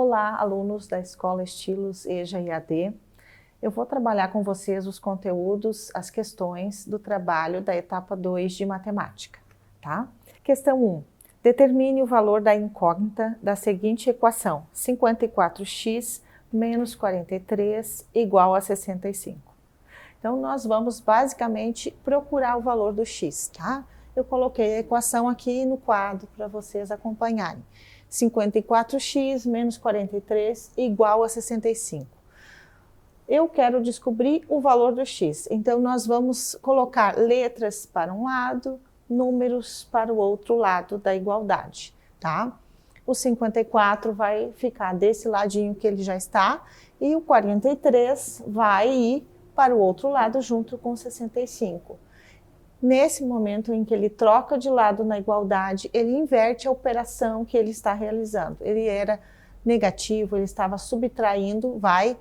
Olá, alunos da Escola Estilos EJA EAD. Eu vou trabalhar com vocês os conteúdos, as questões do trabalho da etapa 2 de matemática, tá? Questão 1. Determine o valor da incógnita da seguinte equação: 54x menos 43 igual a 65. Então, nós vamos basicamente procurar o valor do x, tá? Eu coloquei a equação aqui no quadro para vocês acompanharem. 54x menos 43 igual a 65. Eu quero descobrir o valor do x, então nós vamos colocar letras para um lado, números para o outro lado da igualdade, tá? O 54 vai ficar desse ladinho que ele já está e o 43 vai ir para o outro lado junto com 65. Nesse momento em que ele troca de lado na igualdade, ele inverte a operação que ele está realizando. Ele era negativo, ele estava subtraindo, vai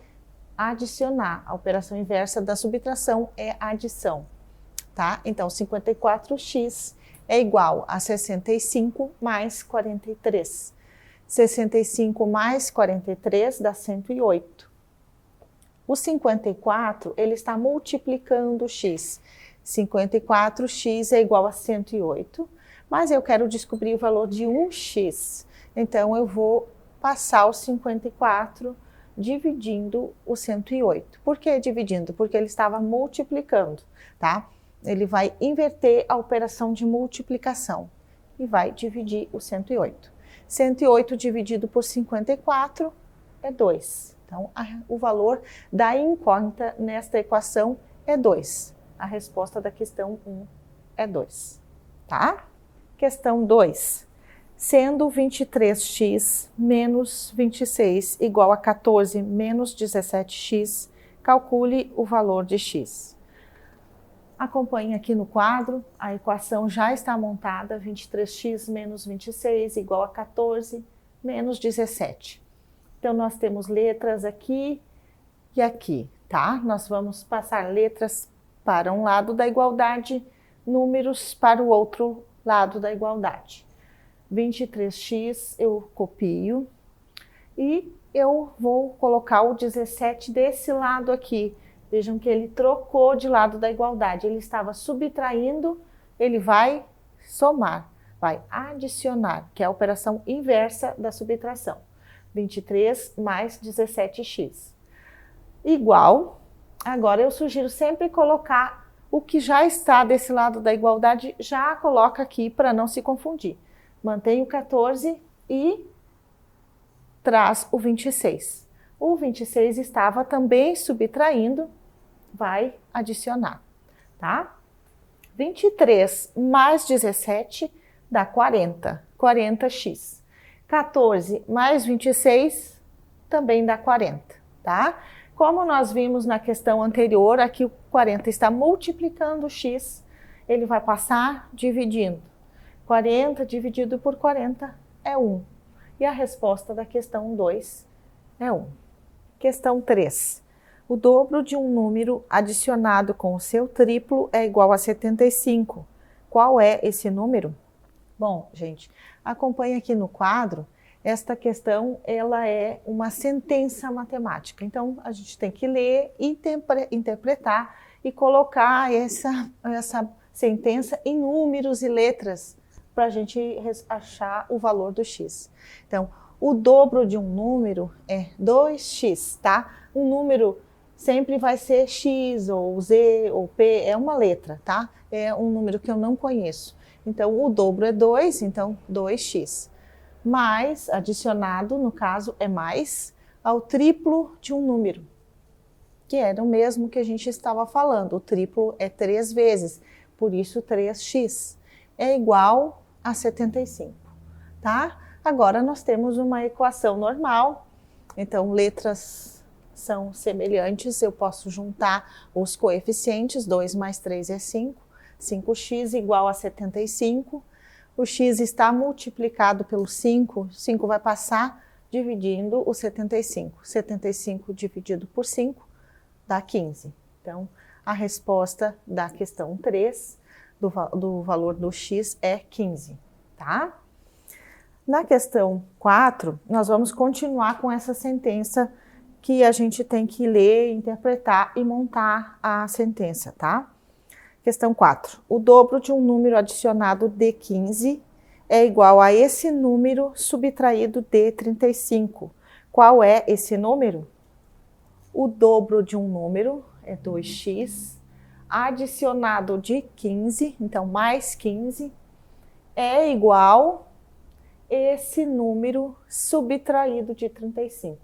adicionar. A operação inversa da subtração é adição, tá? Então, 54x é igual a 65 mais 43. 65 mais 43 dá 108. O 54, ele está multiplicando o x. 54x é igual a 108, mas eu quero descobrir o valor de 1x. Então, eu vou passar o 54 dividindo o 108. Por que dividindo? Porque ele estava multiplicando, tá? Ele vai inverter a operação de multiplicação e vai dividir o 108. 108 dividido por 54 é 2. Então, o valor da incógnita nesta equação é 2. A resposta da questão 1 é 2, tá? Questão 2. Sendo 23x menos 26 igual a 14 menos 17x, calcule o valor de x. Acompanhe aqui no quadro, a equação já está montada, 23x menos 26 igual a 14 menos 17. Então, nós temos letras aqui e aqui, tá? Nós vamos passar letras para um lado da igualdade, números para o outro lado da igualdade. 23x eu copio e eu vou colocar o 17 desse lado aqui. Vejam que ele trocou de lado da igualdade. Ele estava subtraindo, ele vai somar, vai adicionar, que é a operação inversa da subtração. 23 mais 17x. Igual, agora eu sugiro sempre colocar o que já está desse lado da igualdade, já coloca aqui para não se confundir. Mantém o 14 e traz o 26. O 26 estava também subtraindo, vai adicionar, tá? 23 mais 17 dá 40, 40x. 14 mais 26 também dá 40, tá? Como nós vimos na questão anterior, aqui o 40 está multiplicando o x, ele vai passar dividindo. 40 dividido por 40 é 1. E a resposta da questão 2 é 1. Questão 3. O dobro de um número adicionado com o seu triplo é igual a 75. Qual é esse número? Bom, gente, acompanhe aqui no quadro. Esta questão, ela é uma sentença matemática. Então, a gente tem que ler, interpretar e colocar essa sentença em números e letras para a gente achar o valor do x. Então, o dobro de um número é 2x, tá? Um número sempre vai ser x, ou z, ou p, é uma letra, tá? É um número que eu não conheço. Então, o dobro é 2, então 2x. Mais, adicionado, no caso, é mais ao triplo de um número, que era o mesmo que a gente estava falando. O triplo é 3 vezes, por isso 3x é igual a 75, tá? Agora nós temos uma equação normal, então letras são semelhantes, eu posso juntar os coeficientes, 2 mais 3 é 5, 5x igual a 75, o x está multiplicado pelo 5, 5 vai passar dividindo o 75, 75 dividido por 5 dá 15. Então, a resposta da questão 3 do valor do x é 15, tá? Na questão 4, nós vamos continuar com essa sentença que a gente tem que ler, interpretar e montar a sentença, tá? Questão 4. O dobro de um número adicionado de 15 é igual a esse número subtraído de 35. Qual é esse número? O dobro de um número é 2x, adicionado de 15, então mais 15, é igual esse número subtraído de 35.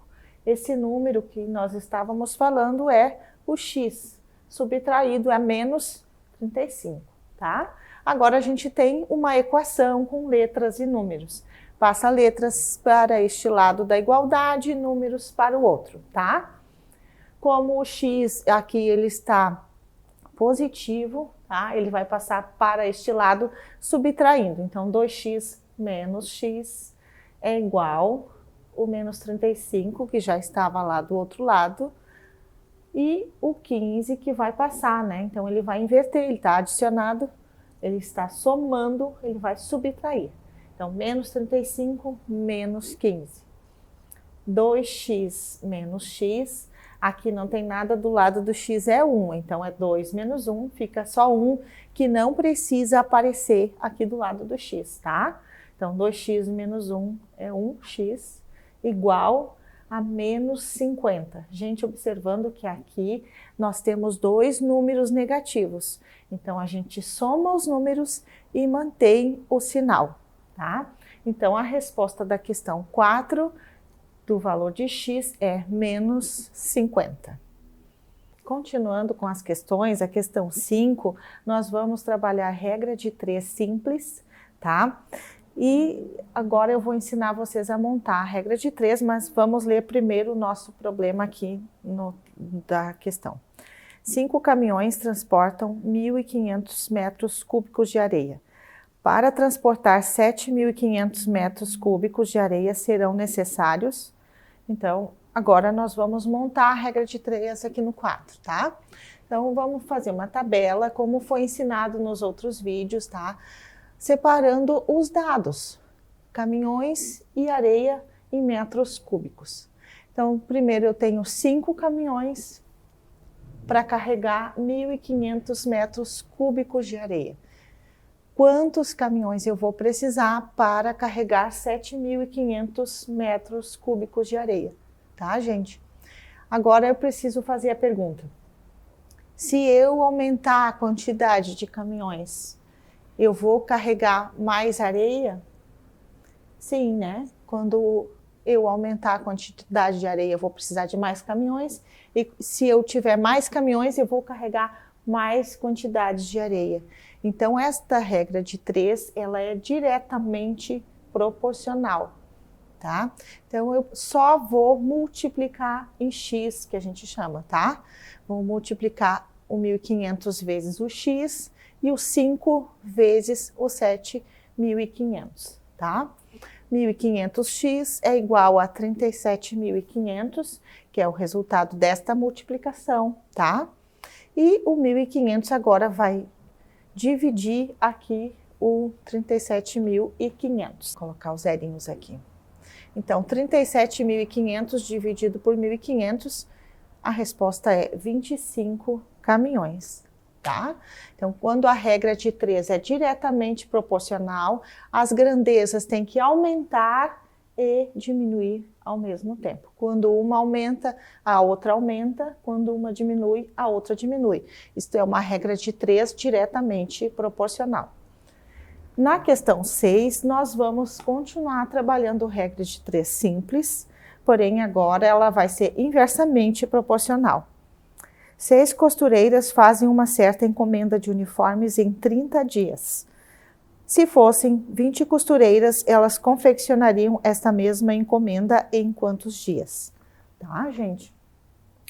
Esse número que nós estávamos falando é o x, subtraído é menos 35, tá? Agora a gente tem uma equação com letras e números. Passa letras para este lado da igualdade e números para o outro, tá? Como o x aqui ele está positivo, tá? Ele vai passar para este lado subtraindo. Então, 2x menos x é igual o menos 35, que já estava lá do outro lado, e o 15 que vai passar, né? Então, ele vai inverter, ele está adicionado, ele está somando, ele vai subtrair. Então, menos 35 menos 15. 2x menos x, aqui não tem nada do lado do x, é 1, então é 2 menos 1, fica só 1, que não precisa aparecer aqui do lado do x, tá? Então, 2x menos 1 é 1x, igual a menos 50. Gente, observando que aqui nós temos dois números negativos, então a gente soma os números e mantém o sinal, tá? Então, a resposta da questão 4 do valor de x é menos 50. Continuando com as questões, a questão 5, nós vamos trabalhar a regra de 3 simples, tá? E agora eu vou ensinar vocês a montar a regra de 3, mas vamos ler primeiro o nosso problema aqui da questão. 5 caminhões transportam 1.500 metros cúbicos de areia. Para transportar 7.500 metros cúbicos de areia serão necessários. Então, agora nós vamos montar a regra de 3 aqui no quadro, tá? Então, vamos fazer uma tabela, como foi ensinado nos outros vídeos, tá? Separando os dados, caminhões e areia em metros cúbicos. Então, primeiro eu tenho 5 caminhões para carregar 1.500 metros cúbicos de areia. Quantos caminhões eu vou precisar para carregar 7.500 metros cúbicos de areia, tá, gente? Agora eu preciso fazer a pergunta. Se eu aumentar a quantidade de caminhões, eu vou carregar mais areia? Sim, né? Quando eu aumentar a quantidade de areia, eu vou precisar de mais caminhões. E se eu tiver mais caminhões, eu vou carregar mais quantidades de areia. Então, esta regra de 3, ela é diretamente proporcional, tá? Então, eu só vou multiplicar em x, que a gente chama, tá? Vou multiplicar o 1.500 vezes o x e o 5 vezes o 7.500, tá? 1.500x é igual a 37.500, que é o resultado desta multiplicação, tá? E o 1.500 agora vai dividir aqui o 37.500. Vou colocar os zerinhos aqui. Então, 37.500 dividido por 1.500, a resposta é 25 caminhões, tá? Então, quando a regra de 3 é diretamente proporcional, as grandezas têm que aumentar e diminuir ao mesmo tempo. Quando uma aumenta, a outra aumenta. Quando uma diminui, a outra diminui. Isto é uma regra de 3 diretamente proporcional. Na questão 6, nós vamos continuar trabalhando regra de 3 simples, porém agora ela vai ser inversamente proporcional. 6 costureiras fazem uma certa encomenda de uniformes em 30 dias. Se fossem 20 costureiras, elas confeccionariam esta mesma encomenda em quantos dias? Tá, gente?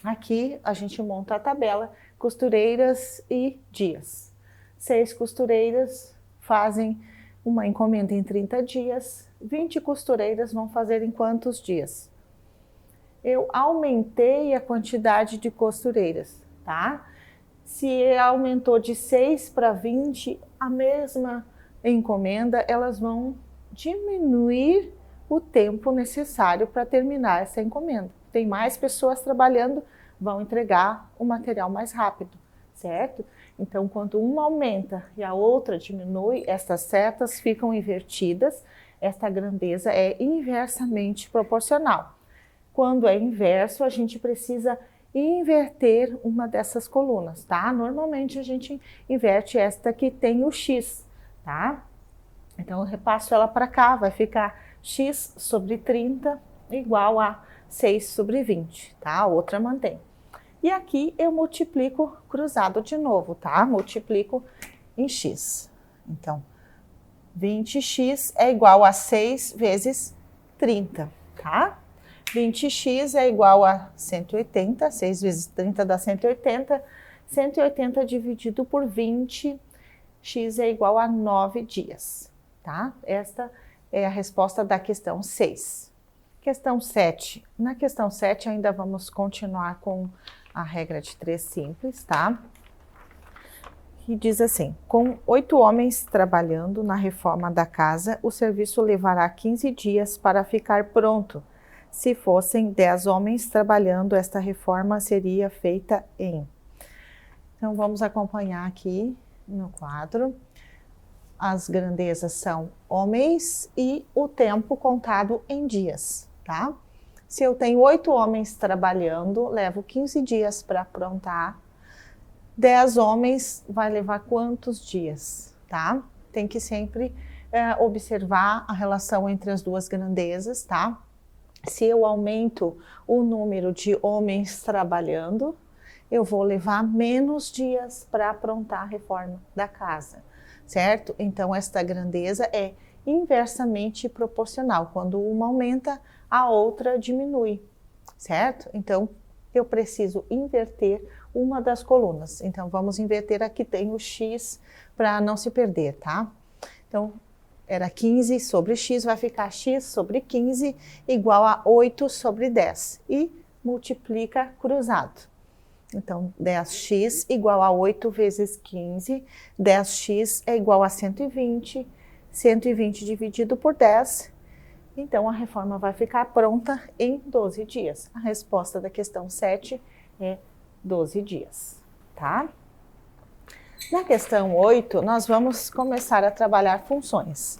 Aqui a gente monta a tabela, costureiras e dias. 6 costureiras fazem uma encomenda em 30 dias, 20 costureiras vão fazer em quantos dias? Eu aumentei a quantidade de costureiras, tá? Se aumentou de 6 para 20, a mesma encomenda, elas vão diminuir o tempo necessário para terminar essa encomenda. Tem mais pessoas trabalhando, vão entregar o material mais rápido, certo? Então, quando uma aumenta e a outra diminui, essas setas ficam invertidas, esta grandeza é inversamente proporcional. Quando é inverso, a gente precisa inverter uma dessas colunas, tá? Normalmente a gente inverte esta que tem o X, tá? Então eu repasso ela para cá, vai ficar X sobre 30 igual a 6 sobre 20, tá? A outra mantém. E aqui eu multiplico cruzado de novo, tá? Multiplico em X. Então, 20x é igual a 6 vezes 30, tá? 20x é igual a 180, 6 vezes 30 dá 180. 180 dividido por 20, x é igual a 9 dias, tá? Esta é a resposta da questão 6. Questão 7. Na questão 7 ainda vamos continuar com a regra de 3 simples, tá? Que diz assim: com 8 homens trabalhando na reforma da casa, o serviço levará 15 dias para ficar pronto. Se fossem 10 homens trabalhando, esta reforma seria feita em... Então vamos acompanhar aqui no quadro. As grandezas são homens e o tempo contado em dias, tá? Se eu tenho 8 homens trabalhando, levo 15 dias para aprontar. 10 homens vai levar quantos dias, tá? Tem que sempre observar a relação entre as duas grandezas, tá? Se eu aumento o número de homens trabalhando, eu vou levar menos dias para aprontar a reforma da casa, certo? Então, esta grandeza é inversamente proporcional. Quando uma aumenta, a outra diminui, certo? Então, eu preciso inverter uma das colunas. Então, vamos inverter aqui, tem o x para não se perder, tá? Então, era 15 sobre x, vai ficar x sobre 15 igual a 8 sobre 10. E multiplica cruzado. Então, 10x igual a 8 vezes 15. 10x é igual a 120. 120 dividido por 10. Então, a reforma vai ficar pronta em 12 dias. A resposta da questão 7 é 12 dias, tá? Na questão 8, nós vamos começar a trabalhar funções.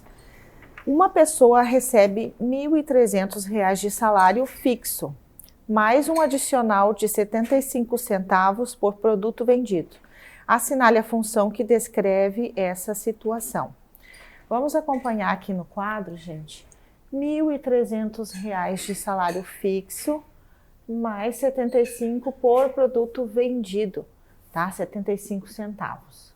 Uma pessoa recebe R$ 1.300 de salário fixo, mais um adicional de 75 centavos por produto vendido. Assinale a função que descreve essa situação. Vamos acompanhar aqui no quadro, gente. R$ 1.300 de salário fixo, mais 75 por produto vendido, tá? 75 centavos.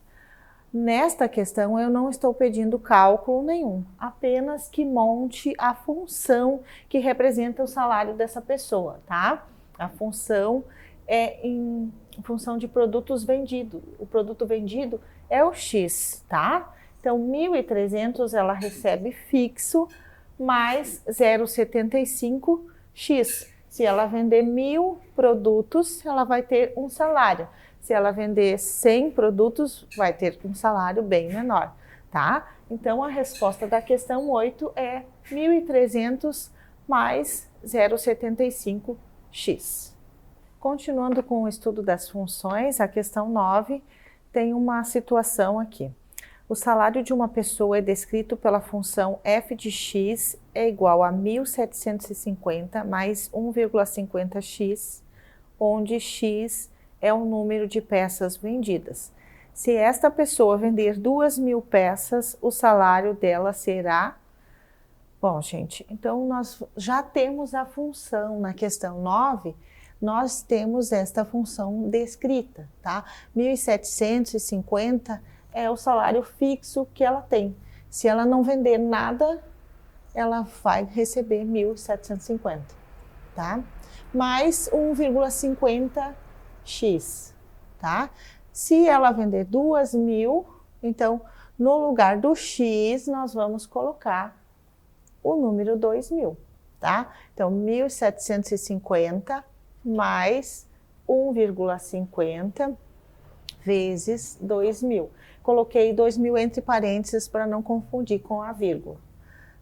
Nesta questão, eu não estou pedindo cálculo nenhum, apenas que monte a função que representa o salário dessa pessoa, tá? A função é em função de produtos vendidos. O produto vendido é o X, tá? Então, 1.300 ela recebe fixo, mais 0,75x. Se ela vender 1.000 produtos, ela vai ter um salário. Se ela vender 100 produtos, vai ter um salário bem menor, tá? Então, a resposta da questão 8 é 1.300 mais 0,75x. Continuando com o estudo das funções, a questão 9 tem uma situação aqui. O salário de uma pessoa é descrito pela função f de x é igual a 1.750 mais 1,50x, onde x é o número de peças vendidas. Se esta pessoa vender 2.000 peças, o salário dela será... Bom, gente, então nós já temos a função na questão 9, nós temos esta função descrita, tá? 1.750 é o salário fixo que ela tem. Se ela não vender nada, ela vai receber 1.750, tá? Mais 1,50x, tá? Se ela vender 2.000, então, no lugar do x, nós vamos colocar o número 2.000, tá? Então, 1.750 mais 1,50 vezes 2.000. Coloquei 2.000 entre parênteses para não confundir com a vírgula,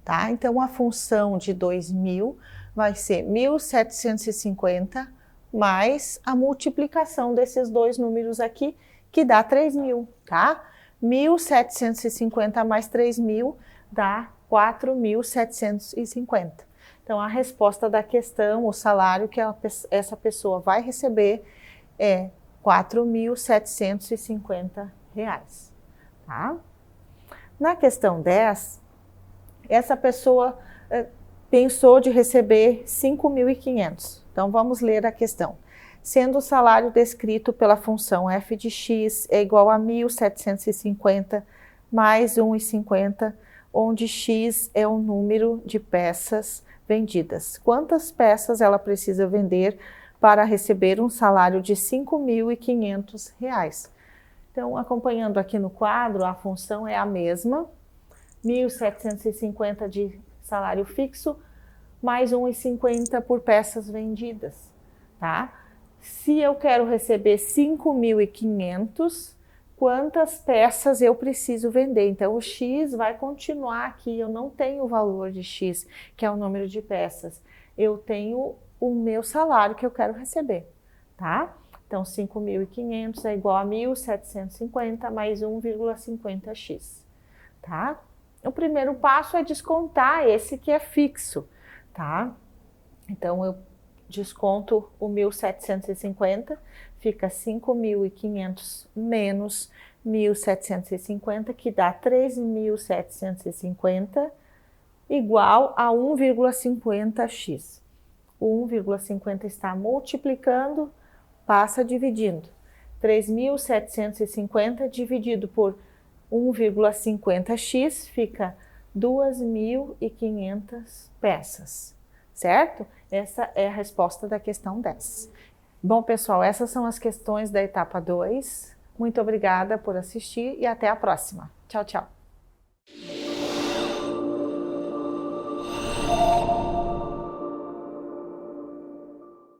tá? Então, a função de 2.000 vai ser 1.750 mais a multiplicação desses dois números aqui, que dá 3.000, tá? 1.750 mais 3.000 dá 4.750. Então, a resposta da questão, o salário que essa pessoa vai receber é R$ 4.750, tá? Na questão 10, essa pessoa pensou de receber 5.500. Então, vamos ler a questão. Sendo o salário descrito pela função f de x é igual a 1.750 mais 1,50, onde x é o número de peças vendidas. Quantas peças ela precisa vender para receber um salário de R$ 5.500? Então, acompanhando aqui no quadro, a função é a mesma, 1.750 de salário fixo, mais 1,50 por peças vendidas, tá? Se eu quero receber 5.500, quantas peças eu preciso vender? Então, o X vai continuar aqui, eu não tenho o valor de X, que é o número de peças. Eu tenho o meu salário que eu quero receber, tá? Então, 5.500 é igual a 1.750 mais 1,50x, tá? O primeiro passo é descontar esse que é fixo, tá? Então, eu desconto o 1.750, fica 5.500 menos 1.750, que dá 3.750, igual a 1,50x. O 1,50 está multiplicando, passa dividindo. 3.750 dividido por 1,50x fica 2.500 peças, certo? Essa é a resposta da questão 10. Bom, pessoal, essas são as questões da etapa 2. Muito obrigada por assistir e até a próxima. Tchau, tchau.